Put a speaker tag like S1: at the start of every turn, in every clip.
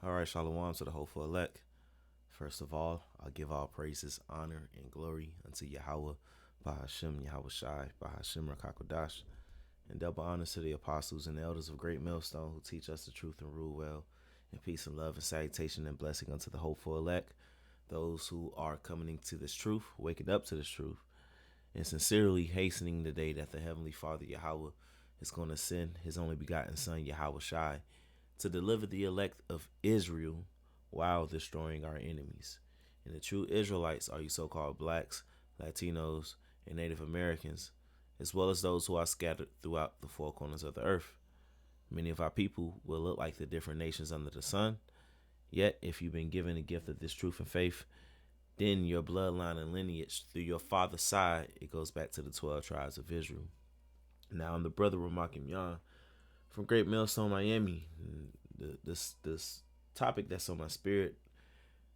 S1: All right, shalom to the hopeful elect. First of all, I give all praises, honor, and glory unto Yahweh, Bahashem Yahweh Shai, Bahashem Rakakodash, and double honors to the apostles and elders of Great Millstone who teach us the truth and rule well. And peace and love and salutation and blessing unto the hopeful elect, those who are coming into this truth, waking up to this truth, and sincerely hastening the day that the Heavenly Father Yahweh is going to send His only begotten Son Yahweh Shai to deliver the elect of Israel while destroying our enemies. And the true Israelites are you so-called blacks, Latinos, and Native Americans, as well as those who are scattered throughout the four corners of the earth. Many of our people will look like the different nations under the sun, yet if you've been given the gift of this truth and faith, then your bloodline and lineage through your father's side, it goes back to the 12 tribes of Israel. Now I'm the brother Ramakim Yan from Great Millstone, Miami. This topic that's on my spirit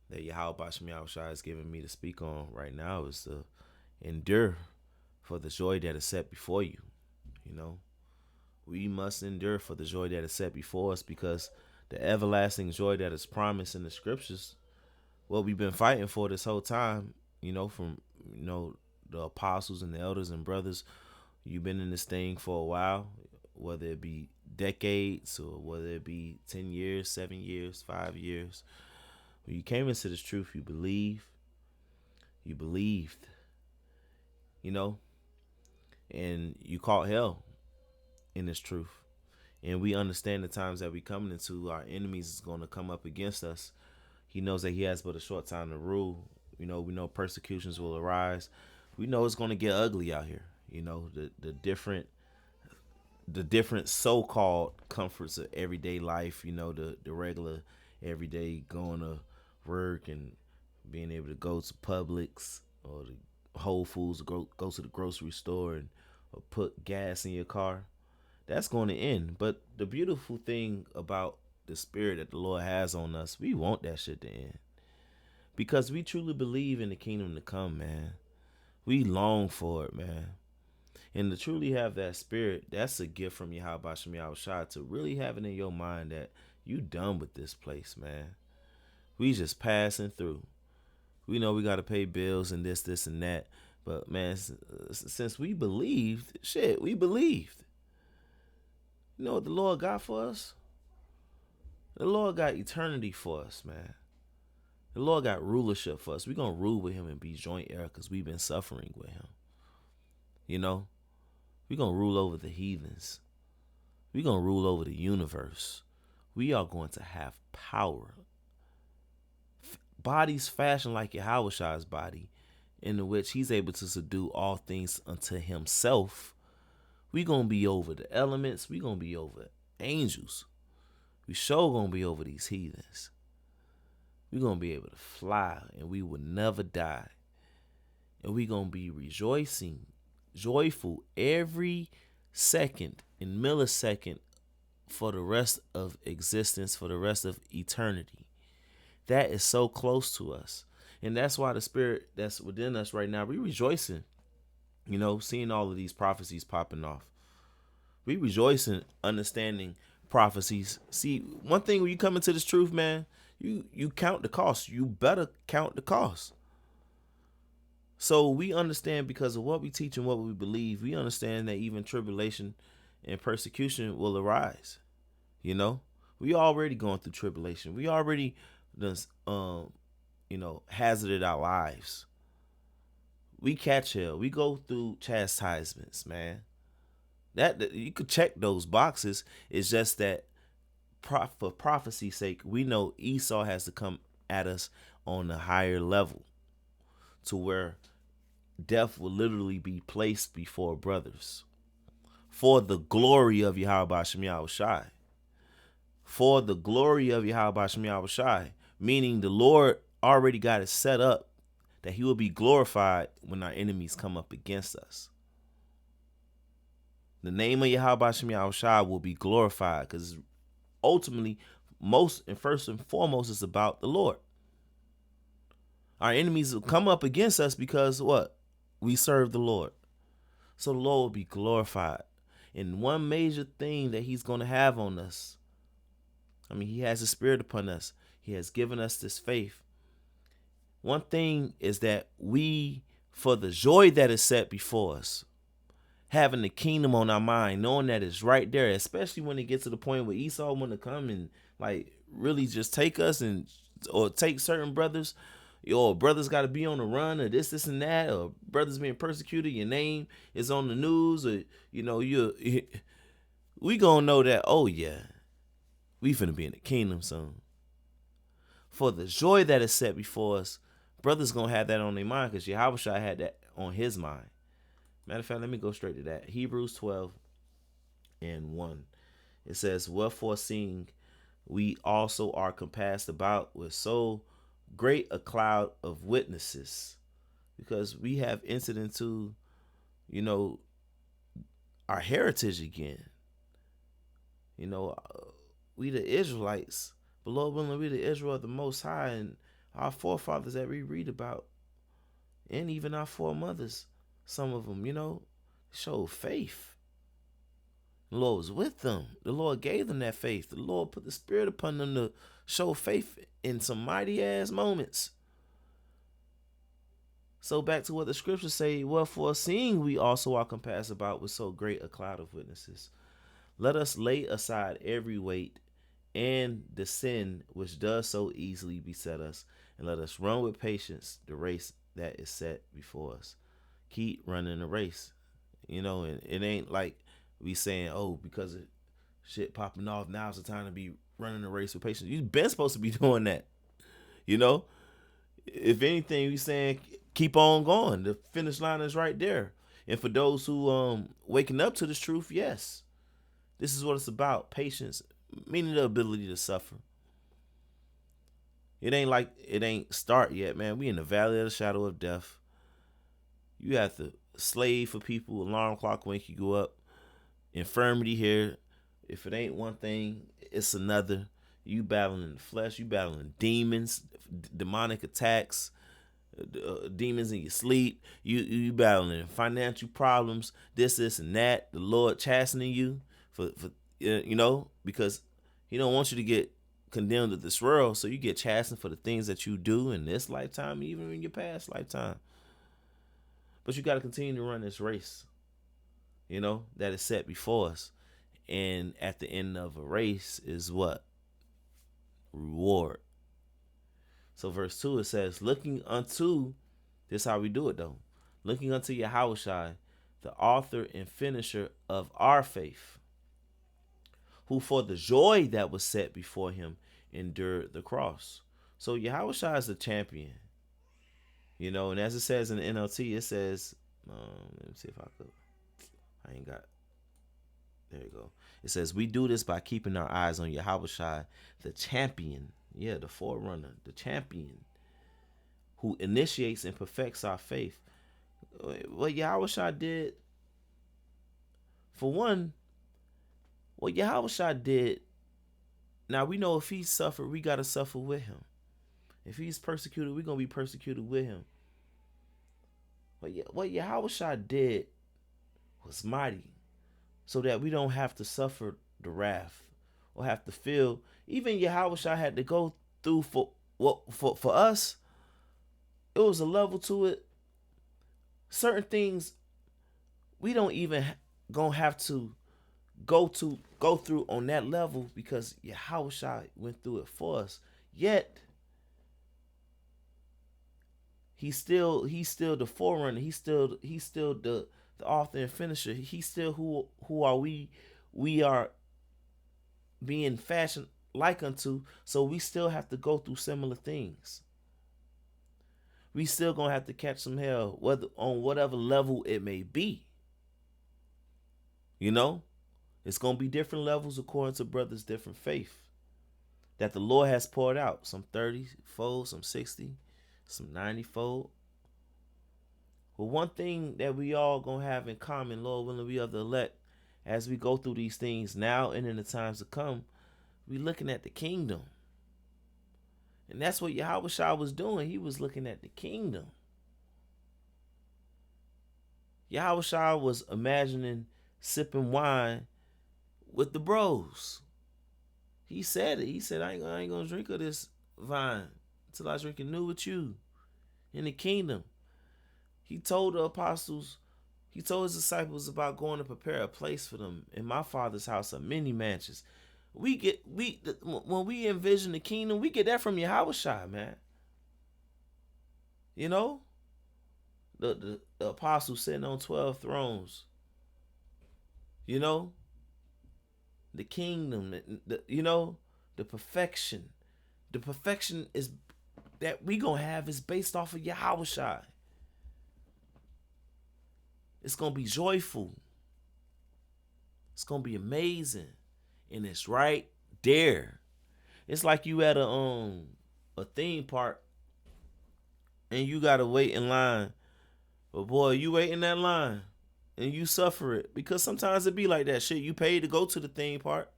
S1: that Yahweh Bashem Yahushua is giving me to speak on right now is to endure for the joy that is set before you. You know, we must endure for the joy that is set before us because the everlasting joy that is promised in the scriptures, what we've been fighting for this whole time, from the apostles and the elders and brothers, you've been in this thing for a while, whether it be decades or whether it be 10 years, 7 years, 5 years. When you came into this truth, you believed, and you caught hell in this truth. And we understand the times that we coming into, our enemies is going to come up against us. He knows that he has but a short time to rule. We know persecutions will arise. We know it's going to get ugly out here. The different so-called comforts of everyday life, the regular everyday going to work and being able to go to Publix or the Whole Foods, go to the grocery store and or put gas in your car. That's going to end. But the beautiful thing about the spirit that the Lord has on us, we want that shit to end. Because we truly believe in the kingdom to come, man. We long for it, man. And to truly have that spirit, that's a gift from Yahweh Bashem Yahushua, to really have it in your mind that you done with this place, man. We just passing through. We know we got to pay bills and this, and that. But, man, since we believed, we believed. You know what the Lord got for us? The Lord got eternity for us, man. The Lord got rulership for us. We're going to rule with Him and be joint heir because we've been suffering with Him. We're going to rule over the heathens. We're going to rule over the universe. We are going to have power. Bodies fashioned like Yahweh's body, in which He's able to subdue all things unto Himself. We're going to be over the elements. We're going to be over angels. We sure going to be over these heathens. We're going to be able to fly, and we will never die. And we're going to be rejoicing, joyful every second and millisecond for the rest of existence, for the rest of eternity. That is so close to us. And that's why the spirit that's within us right now, we rejoicing, seeing all of these prophecies popping off. We rejoicing, understanding prophecies. See, one thing when you come into this truth, man, you count the cost. You better count the cost. So we understand, because of what we teach and what we believe, we understand that even tribulation and persecution will arise. We already going through tribulation. We already hazarded our lives. We catch hell. We go through chastisements, man. That you could check those boxes. It's just that for prophecy's sake, we know Esau has to come at us on a higher level, to where death will literally be placed before brothers, for the glory of Yahweh Bashem Yahushai. For the glory of Yahweh Bashem Yahushai, meaning the Lord already got it set up that He will be glorified when our enemies come up against us. The name of Yahweh Bashem Yahushai will be glorified, because ultimately, most and first and foremost, it's about the Lord. Our enemies will come up against us because what? We serve the Lord. So the Lord will be glorified. And one major thing that He's going to have on us, I mean, he has his spirit upon us. He has given us this faith. One thing is that we, for the joy that is set before us, having the kingdom on our mind, knowing that it's right there, especially when it gets to the point where Esau want to come and like really just take us and or take certain brothers, or brothers got to be on the run, or this and that, or brothers being persecuted, your name is on the news, or we gonna know that, oh yeah, we finna be in the kingdom soon. For the joy that is set before us, brothers gonna have that on their mind, because Yahushua had that on his mind. Matter of fact, let me go straight to that. Hebrews 12:1. It says, wherefore seeing we also are compassed about with so great a cloud of witnesses, because we have entered into, our heritage again. We the Israelites, but Lord willing, we the Israel of the Most High, and our forefathers that we read about, and even our foremothers, some of them, showed faith. The Lord was with them. The Lord gave them that faith. The Lord put the Spirit upon them to show faith in some mighty ass moments. So back to what the scriptures say, wherefore seeing we also are compassed about with so great a cloud of witnesses, let us lay aside every weight and the sin which does so easily beset us, and let us run with patience the race that is set before us. Keep running the race. And it ain't like we saying, oh, because of shit popping off, now's the time to be running the race with patience. You've been supposed to be doing that. If anything, we saying keep on going. The finish line is right there. And for those who waking up to this truth, yes, this is what it's about. Patience, meaning the ability to suffer. It ain't like it ain't start yet, man. We in the valley of the shadow of death. You have to slave for people. Alarm clock wake you up. Infirmity here. If it ain't one thing, it's another. You battling the flesh. You battling demons, demonic attacks, demons in your sleep. You battling financial problems. This and that. The Lord chastening you for because He don't want you to get condemned to this world. So you get chastened for the things that you do in this lifetime, even in your past lifetime. But you got to continue to run this race, that is set before us. And at the end of a race is what? Reward. So verse 2, it says, looking unto, this is how we do it though. Looking unto Yahushua, the author and finisher of our faith, who for the joy that was set before him endured the cross. So Yahushua is the champion. And as it says in the NLT, it says, let me see if I ain't got, there you go. It says, we do this by keeping our eyes on Yahushua, the champion, the forerunner, the champion, who initiates and perfects our faith. What Yahushua did, for one, what Yahushua did, now we know if he suffered, we got to suffer with him. If he's persecuted, we're going to be persecuted with him. But what Yahushua did was mighty, so that we don't have to suffer the wrath or have to feel. Even Yahushua had to go through for us. It was a level to it. Certain things we don't even gonna have to go through on that level, because Yahushua went through it for us. Yet he's still the forerunner. He's still the author and finisher. He's still who are we? We are being fashioned like unto. So we still have to go through similar things. We still gonna have to catch some hell, whether on whatever level it may be. It's gonna be different levels according to brothers' different faith that the Lord has poured out. Some 30-fold, some 60, some 90-fold. But one thing that we all gonna have in common, Lord willing, we are the elect, as we go through these things now and in the times to come, we looking at the kingdom. And that's what Yahushua was doing. He was looking at the kingdom. Yahushua was imagining sipping wine with the bros. He said it. He said, I ain't gonna drink of this vine until I drink it new with you in the kingdom. He told the apostles, he told his disciples about going to prepare a place for them. In my Father's house are many mansions. When we envision the kingdom, we get that from Yahushua, man. You know, the apostles sitting on 12 thrones. You know, the kingdom, the perfection. The perfection is that we gonna have is based off of Yahushua. It's gonna be joyful. It's gonna be amazing, and it's right there. It's like you at a theme park, and you gotta wait in line. But boy, you wait in that line, and you suffer it because sometimes it be like that shit. You paid to go to the theme park,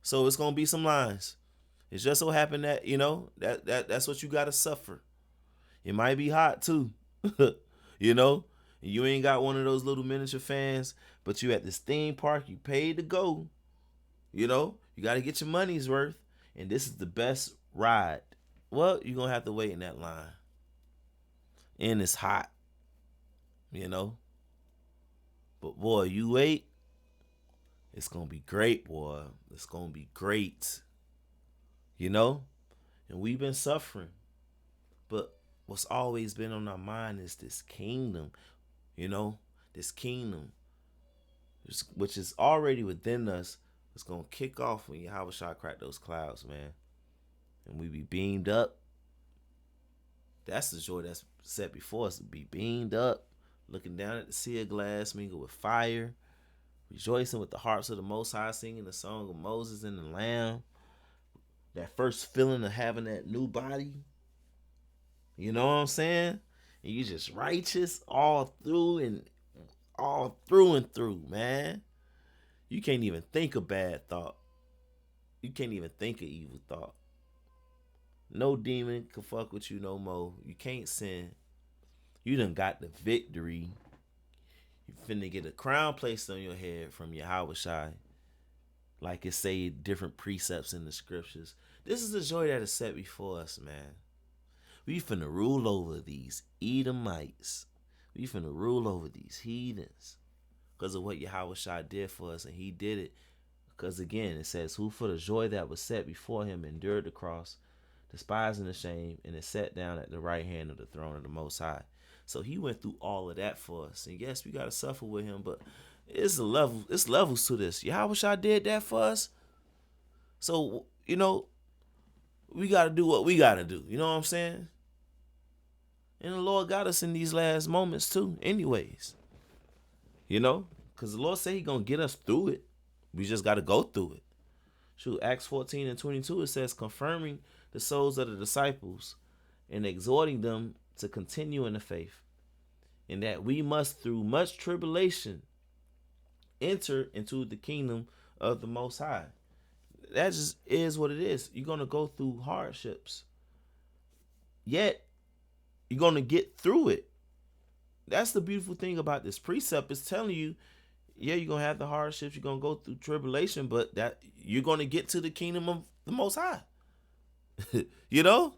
S1: so it's gonna be some lines. It just so happened that that's what you gotta suffer. It might be hot too, you know. You ain't got one of those little miniature fans, but you at this theme park, you paid to go. You know, you got to get your money's worth, and this is the best ride. Well, you're going to have to wait in that line. And it's hot, you know. But boy, you wait, it's going to be great, boy. It's going to be great, you know. And we've been suffering, but what's always been on our mind is this kingdom. You know, this kingdom, which is already within us, is going to kick off when Yahushua crack those clouds, man. And we be beamed up. That's the joy that's set before us, to be beamed up, looking down at the sea of glass, mingled with fire, rejoicing with the harps of the Most High, singing the song of Moses and the Lamb. That first feeling of having that new body. You know what I'm saying? And you just righteous all through and through, man. You can't even think a bad thought. You can't even think an evil thought. No demon can fuck with you no more. You can't sin. You done got the victory. You finna get a crown placed on your head from Yahushua. Like it say different precepts in the scriptures. This is the joy that is set before us, man. We finna rule over these Edomites. We finna rule over these heathens. Because of what Yahushua did for us. And he did it. Because again, it says, who for the joy that was set before him endured the cross, despising the shame, and is set down at the right hand of the throne of the Most High. So he went through all of that for us. And yes, we got to suffer with him. But it's levels to this. Yahushua did that for us. So, you know, we got to do what we got to do. You know what I'm saying? And the Lord got us in these last moments too, anyways. You know, because the Lord said he going to get us through it. We just got to go through it. Shoot, Acts 14 and 22, it says, confirming the souls of the disciples and exhorting them to continue in the faith, and that we must, through much tribulation, enter into the kingdom of the Most High. That just is what it is. You're going to go through hardships. Yet, you're going to get through it. That's the beautiful thing about this precept. It's telling you, yeah, you're going to have the hardships. You're going to go through tribulation, but that you're going to get to the kingdom of the Most High. You know?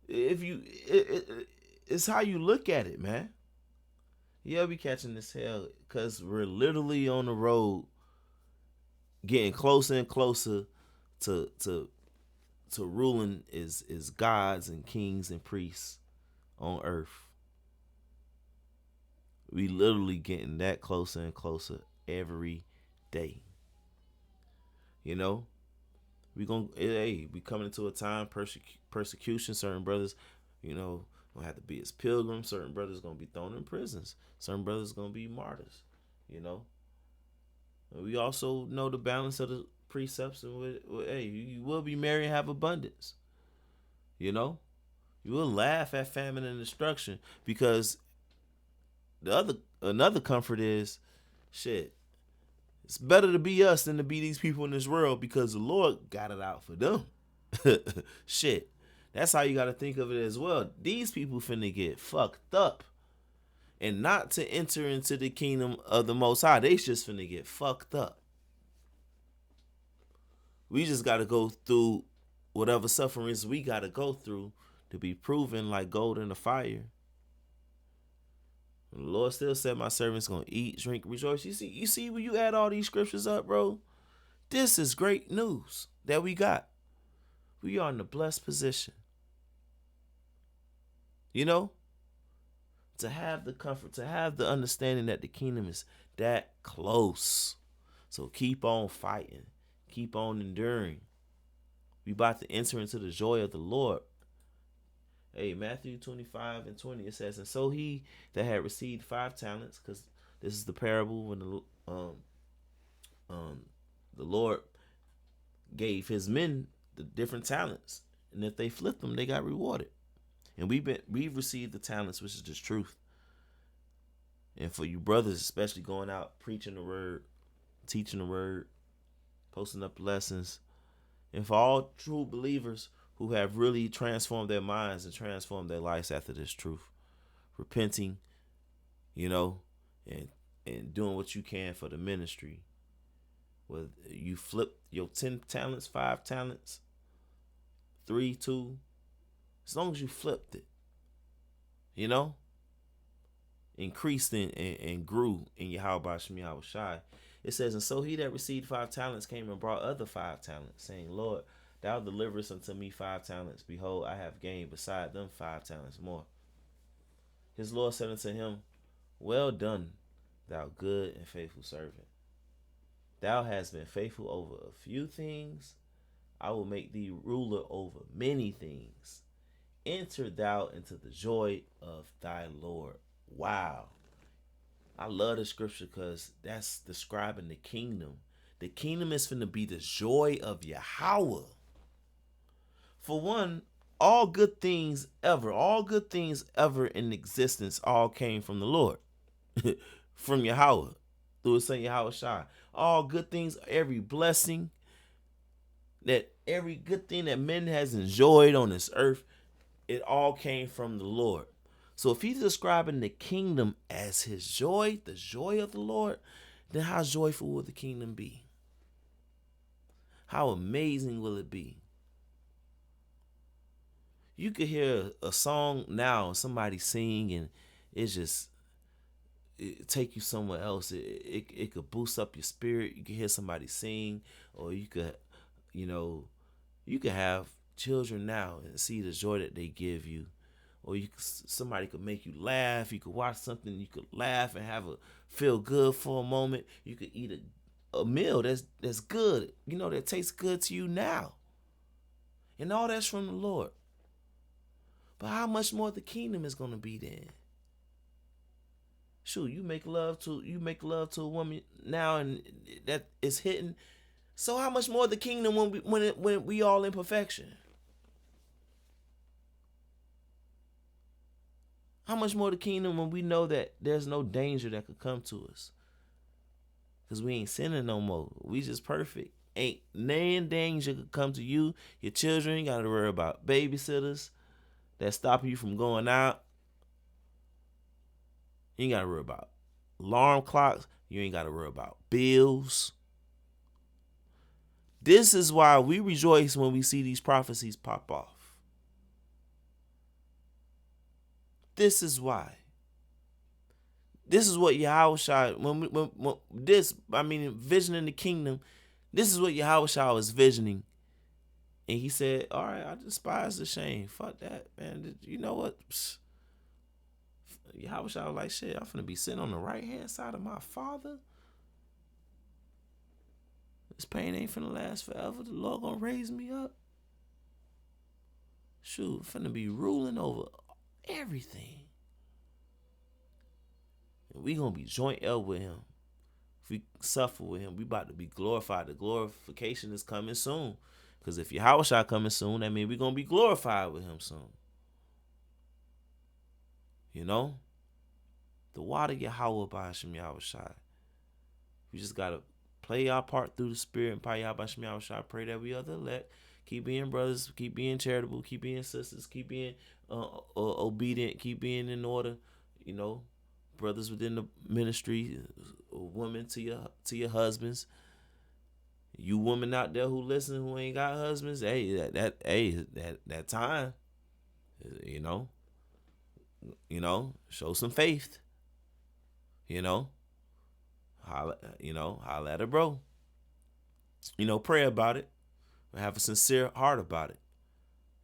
S1: It's how you look at it, man. Yeah, we catching this hell because we're literally on the road getting closer and closer to ruling is gods and kings and priests on earth. We literally getting that closer and closer every day. You know, we coming into a time persecution. Certain brothers, you know, gonna have to be as pilgrims. Certain brothers gonna be thrown in prisons. Certain brothers gonna be martyrs. You know, we also know the balance of the precepts. And you will be merry and have abundance. You know, you will laugh at famine and destruction, because another comfort is, shit, it's better to be us than to be these people in this world, because the Lord got it out for them. Shit, that's how you got to think of it as well. These people finna get fucked up, and not to enter into the kingdom of the Most High. They just finna get fucked up. We just got to go through whatever sufferings we got to go through to be proven like gold in the fire. And the Lord still said, "My servants gonna eat, drink, rejoice." You see, when you add all these scriptures up, bro, this is great news that we got. We are in a blessed position, you know, to have the comfort, to have the understanding that the kingdom is that close. So keep on fighting, keep on enduring. We about to enter into the joy of the Lord. Hey, Matthew 25:20, it says, "And so he that had received 5 talents," because this is the parable when the Lord gave his men the different talents, and if they flipped them, they got rewarded. And we've received the talents, which is just truth. And for you brothers, especially going out preaching the word, teaching the word, posting up lessons, and for all true believers who have really transformed their minds and transformed their lives after this truth, repenting, you know, and doing what you can for the ministry. Whether you flip your 10 talents, 5 talents, 3, 2, as long as you flipped it, you know, increased and grew in Yahweh Shem Yahweh Shai. It says, "And so he that received 5 talents came and brought other 5 talents, saying, Lord, thou deliverest unto me 5 talents. Behold, I have gained beside them 5 talents more. His Lord said unto him, Well done, thou good and faithful servant. Thou hast been faithful over a few things. I will make thee ruler over many things. Enter thou into the joy of thy Lord." Wow. I love the scripture because that's describing the kingdom. The kingdom is finna be the joy of Yahweh. For one, all good things ever in existence all came from the Lord. From Yahweh. Through his son Yahweh Shai. All good things, every blessing, every good thing that men has enjoyed on this earth, it all came from the Lord. So if he's describing the kingdom as his joy, the joy of the Lord, then how joyful will the kingdom be? How amazing will it be? You could hear a song now, somebody sing, and it take you somewhere else. It could boost up your spirit. You could hear somebody sing, or you could have children now and see the joy that they give you. Or somebody could make you laugh. You could watch something, you could laugh and feel good for a moment. You could eat a meal that's good, that tastes good to you now. And all that's from the Lord. But how much more the kingdom is gonna be then? Shoot, you make love to a woman now, and that is hitting. So how much more the kingdom when we all in perfection? How much more the kingdom when we know that there's no danger that could come to us? Because we ain't sinning no more. We just perfect. Ain't no danger could come to you, your children. You got to worry about babysitters that stop you from going out. You ain't got to worry about alarm clocks. You ain't got to worry about bills. This is why we rejoice when we see these prophecies pop off. This is why. This is what Yahweh Shai, visioning the kingdom, this is what Yahweh Shai was visioning. And he said, all right, I despise the shame. Fuck that, man. You know what? Yahweh Shai was like, shit, I'm finna be sitting on the right-hand side of my Father. This pain ain't finna last forever. The Lord gonna raise me up. Shoot, I'm finna be ruling over everything. And we gonna be joint heir with him. If we suffer with him, we about to be glorified. The glorification is coming soon. Because if Yahweh Shai coming soon, that means we gonna be glorified with him soon. You know? The water Yahweh by Hashem Yahweh Shai. We just gotta play our part through the Spirit and pray Yahweh Hashem Yahweh Shai. Pray that we are the elect. Keep being brothers, keep being charitable, keep being sisters, keep being obedient, keep being in order. You know, brothers within the ministry, women to your husbands. You women out there who listen who ain't got husbands, hey, that time, you know, show some faith, you know, holla at a bro, pray about it, have a sincere heart about it,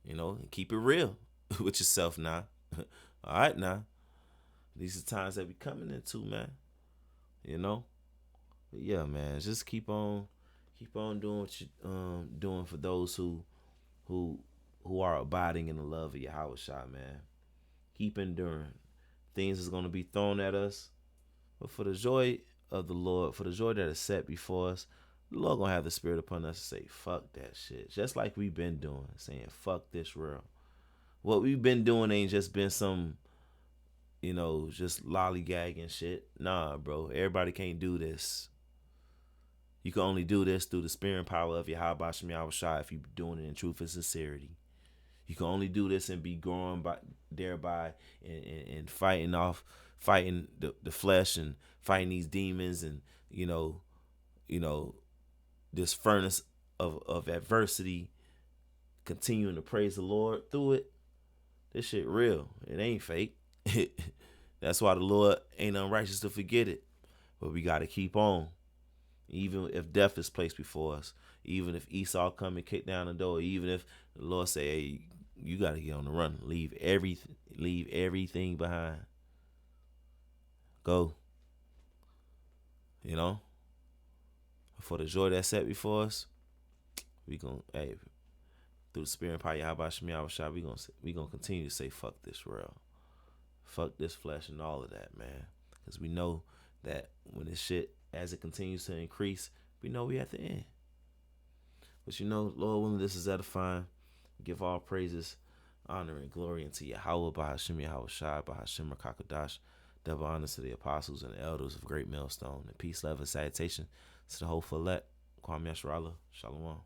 S1: and keep it real with yourself now. All right, now these are times that we coming into, man. You know, but yeah, man, just keep on doing what you doing for those who who are abiding in the love of Yahweh Shai, man. Keep enduring. Things is gonna be thrown at us, but for the joy of the Lord, for the joy that is set before us, the Lord gonna have the Spirit upon us to say, "Fuck that shit." Just like we've been doing, saying, "Fuck this world." What we've been doing ain't just been some, just lollygagging shit. Nah, bro. Everybody can't do this. You can only do this through the spirit and power of Yahweh Shem Yahweh Shai if you're doing it in truth and sincerity. You can only do this and be growing by thereby and fighting the flesh and fighting these demons and you know this furnace of adversity, continuing to praise the Lord through it. This shit real. It ain't fake. That's why the Lord ain't unrighteous to forget it. But we gotta keep on. Even if death is placed before us, even if Esau come and kick down the door, even if the Lord say, "Hey, you got to get on the run. Leave everything behind. Go." For the joy that's set before us, we gonna through the spirit and power of Yahweh Shem Yahweh Shai, we gonna continue to say, "Fuck this world, fuck this flesh," and all of that, man. Because we know that when this shit, as it continues to increase, we know we at the end. But Lord willing, this is edifying. Give all praises, honor, and glory unto Yahweh, Bahashim Yahweh Shai, Bahashim Rakakadash. Double honor to the apostles and the elders of Great Millstone. And peace, love, and salutation to the whole elect. Kwame Yasharallah. Shalom.